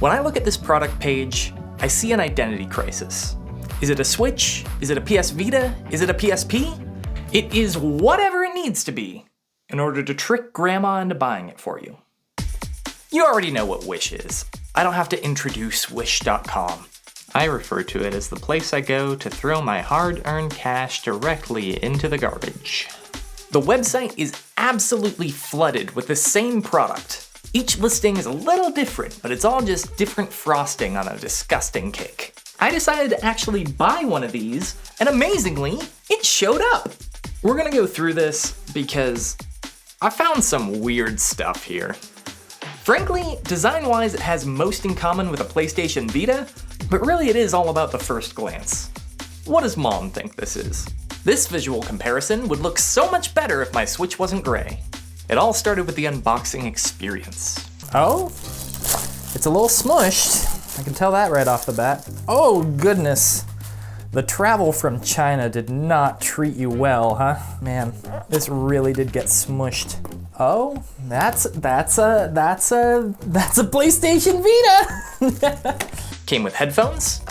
When I look at this product page, I see an identity crisis. Is it a Switch? Is it a PS Vita? Is it a PSP? It is whatever it needs to be in order to trick grandma into buying it for you. You already know what Wish is. I don't have to introduce Wish.com. I refer to it as the place I go to throw my hard-earned cash directly into the garbage. The website is absolutely flooded with the same product. Each listing is a little different, but it's all just different frosting on a disgusting cake. I decided to actually buy one of these, and amazingly, it showed up. We're gonna go through this because I found some weird stuff here. Frankly, design-wise, it has most in common with a PlayStation Vita, but really it is all about the first glance. What does Mom think this is? This visual comparison would look so much better if my Switch wasn't gray. It all started with the unboxing experience. Oh, it's a little smushed. I can tell that right off the bat. Oh goodness. The travel from China did not treat you well, huh? Man, this really did get smushed. Oh, that's a PlayStation Vita! Came with headphones,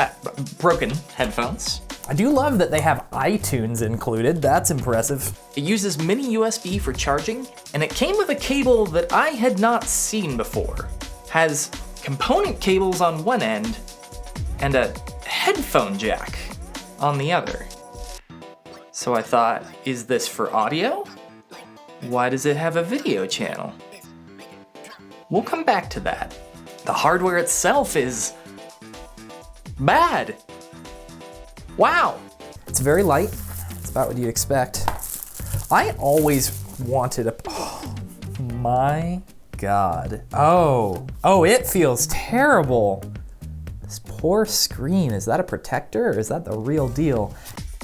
broken headphones. I do love that they have iTunes included, that's impressive. It uses mini USB for charging, and it came with a cable that I had not seen before. Has component cables on one end, and a headphone jack on the other. So I thought, is this for audio? Why does it have a video channel? We'll come back to that. The hardware itself is bad. Wow. It's very light. It's about what you expect. I always wanted a, oh my God. Oh, it feels terrible. This poor screen, is that a protector or is that the real deal?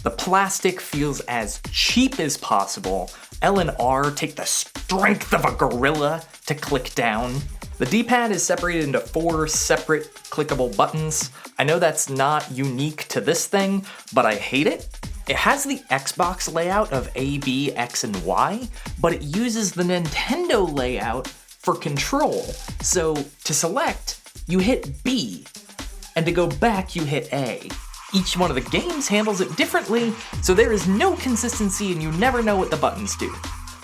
The plastic feels as cheap as possible. L and R take the strength of a gorilla to click down. The D-pad is separated into 4 separate clickable buttons. I know that's not unique to this thing, but I hate it. It has the Xbox layout of A, B, X, and Y, but it uses the Nintendo layout for control. So to select, you hit B, and to go back, you hit A. Each one of the games handles it differently, so there is no consistency and you never know what the buttons do.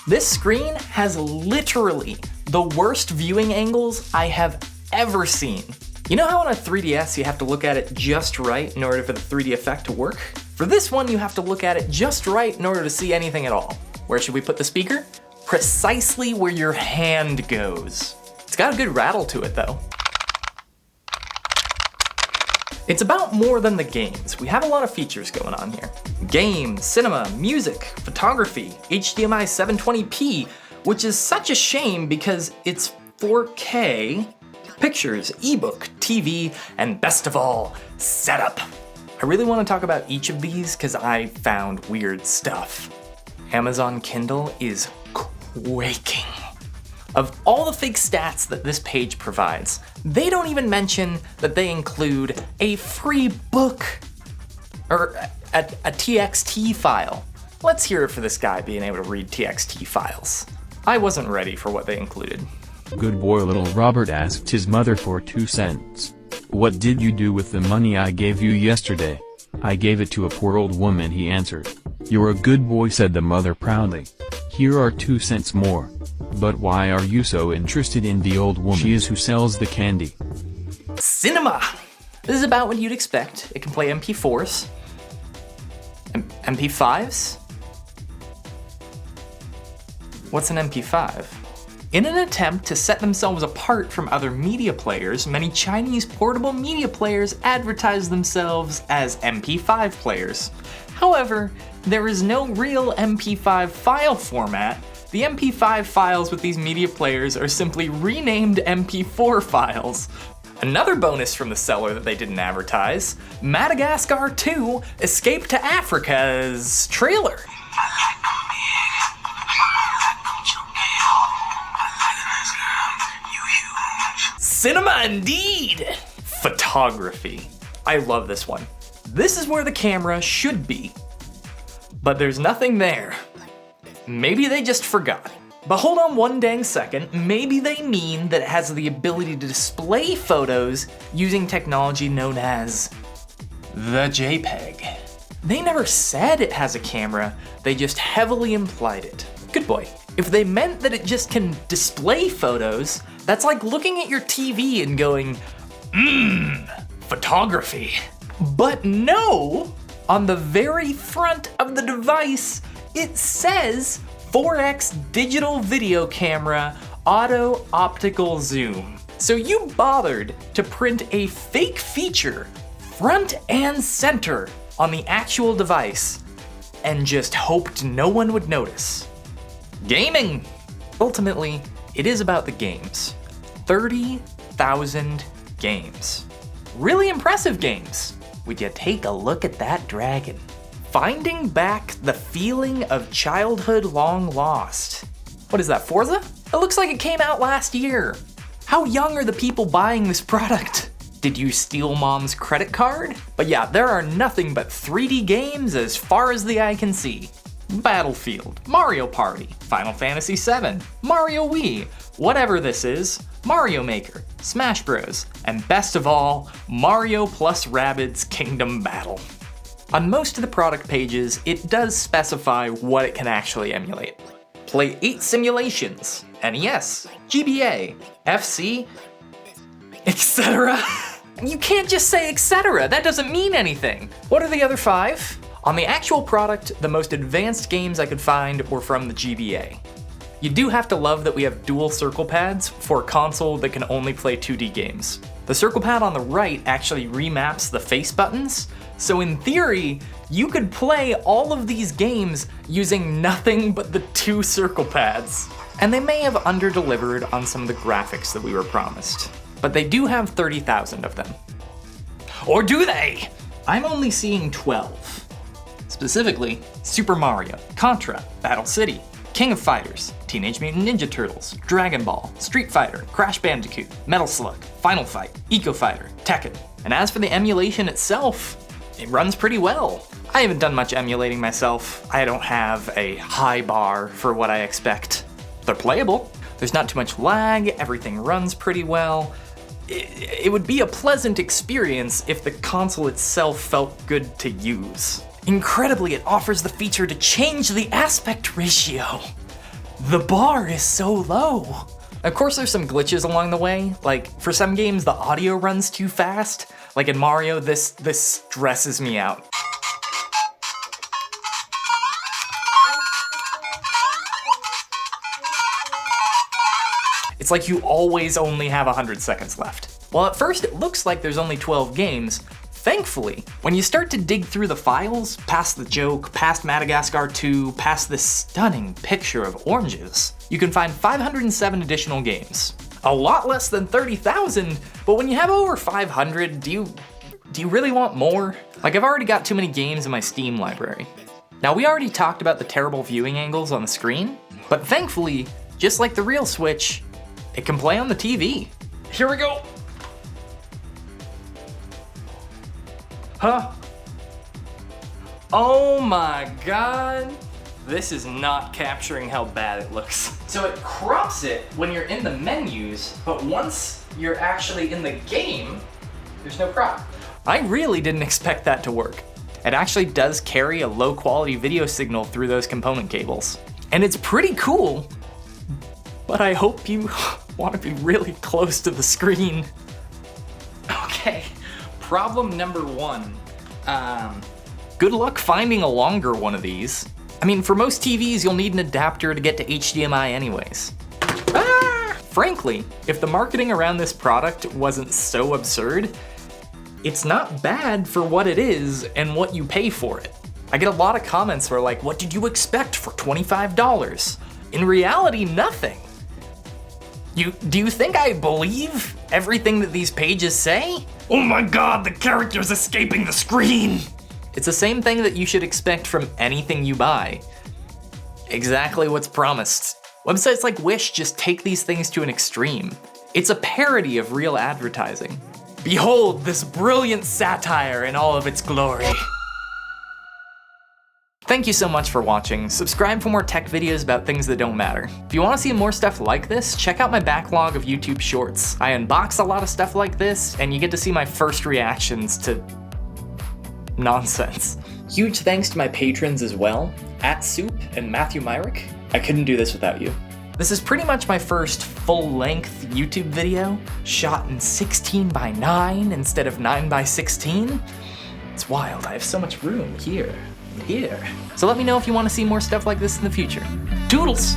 This screen has literally the worst viewing angles I have ever seen. You know how on a 3DS you have to look at it just right in order for the 3D effect to work? For this one, you have to look at it just right in order to see anything at all. Where should we put the speaker? Precisely where your hand goes. It's got a good rattle to it though. It's about more than the games. We have a lot of features going on here. Games, cinema, music, photography, HDMI 720p, which is such a shame because it's 4K, pictures, ebook, TV, and best of all, setup. I really want to talk about each of these because I found weird stuff. Amazon Kindle is quaking. Of all the fake stats that this page provides, they don't even mention that they include a free book or a TXT file. Let's hear it for this guy being able to read TXT files. I wasn't ready for what they included. Good boy. Little Robert asked his mother for 2 cents. What did you do with the money I gave you yesterday? I gave it to a poor old woman, he answered. You're a good boy, said the mother proudly. Here are 2 cents more. But why are you so interested in the old woman? She is who sells the candy. Cinema! This is about what you'd expect. It can play MP4s. MP5s? What's an MP5? In an attempt to set themselves apart from other media players, many Chinese portable media players advertise themselves as MP5 players. However, there is no real MP5 file format. The MP5 files with these media players are simply renamed MP4 files. Another bonus from the seller that they didn't advertise, Madagascar 2 Escape to Africa's trailer. Cinema indeed! Photography. I love this one. This is where the camera should be, but there's nothing there. Maybe they just forgot. But hold on one dang second, maybe they mean that it has the ability to display photos using technology known as the JPEG. They never said it has a camera, they just heavily implied it. Good boy. If they meant that it just can display photos, that's like looking at your TV and going, photography. But no, on the very front of the device, it says 4x digital video camera, auto optical zoom. So you bothered to print a fake feature front and center on the actual device and just hoped no one would notice. Gaming! Ultimately, it is about the games. 30,000 games. Really impressive games. Would you take a look at that dragon? Finding back the feeling of childhood long lost. What is that, Forza? It looks like it came out last year. How young are the people buying this product? Did you steal mom's credit card? But yeah, there are nothing but 3D games as far as the eye can see. Battlefield, Mario Party, Final Fantasy VII, Mario Wii, whatever this is, Mario Maker, Smash Bros, and best of all, Mario plus Rabbids Kingdom Battle. On most of the product pages, it does specify what it can actually emulate. Play 8 simulations, NES, GBA, FC, etc. You can't just say etc, that doesn't mean anything. What are the other 5? On the actual product, the most advanced games I could find were from the GBA. You do have to love that we have dual circle pads for a console that can only play 2D games. The circle pad on the right actually remaps the face buttons, so in theory, you could play all of these games using nothing but the 2 circle pads. And they may have under-delivered on some of the graphics that we were promised. But they do have 30,000 of them. Or do they? I'm only seeing 12. Specifically, Super Mario, Contra, Battle City, King of Fighters, Teenage Mutant Ninja Turtles, Dragon Ball, Street Fighter, Crash Bandicoot, Metal Slug, Final Fight, Eco Fighter, Tekken. And as for the emulation itself, it runs pretty well. I haven't done much emulating myself. I don't have a high bar for what I expect. They're playable. There's not too much lag, everything runs pretty well. It would be a pleasant experience if the console itself felt good to use. Incredibly, it offers the feature to change the aspect ratio. The bar is so low. Of course, there's some glitches along the way. Like, for some games, the audio runs too fast. Like in Mario, this stresses me out. It's like you always only have 100 seconds left. While at first it looks like there's only 12 games, thankfully, when you start to dig through the files, past the joke, past Madagascar 2, past this stunning picture of oranges, you can find 507 additional games. A lot less than 30,000, but when you have over 500, do you really want more? Like, I've already got too many games in my Steam library. Now, we already talked about the terrible viewing angles on the screen, but thankfully, just like the real Switch, it can play on the TV. Here we go. Huh? Oh my god. This is not capturing how bad it looks. So it crops it when you're in the menus, but once you're actually in the game, there's no crop. I really didn't expect that to work. It actually does carry a low quality video signal through those component cables. And it's pretty cool, but I hope you want to be really close to the screen. Okay, problem number 1. Good luck finding a longer one of these. I mean, for most TVs, you'll need an adapter to get to HDMI anyways. Frankly, if the marketing around this product wasn't so absurd, it's not bad for what it is and what you pay for it. I get a lot of comments where like, what did you expect for $25? In reality, nothing. Do you think I believe everything that these pages say? Oh my god, the character's escaping the screen! It's the same thing that you should expect from anything you buy. Exactly what's promised. Websites like Wish just take these things to an extreme. It's a parody of real advertising. Behold this brilliant satire in all of its glory. Thank you so much for watching. Subscribe for more tech videos about things that don't matter. If you want to see more stuff like this, check out my backlog of YouTube shorts. I unbox a lot of stuff like this, and you get to see my first reactions to nonsense. Huge thanks to my patrons as well, @Soup and Matthew Myrick. I couldn't do this without you. This is pretty much my first full-length YouTube video, shot in 16:9 instead of 9:16. It's wild, I have so much room here. So let me know if you want to see more stuff like this in the future. Toodles!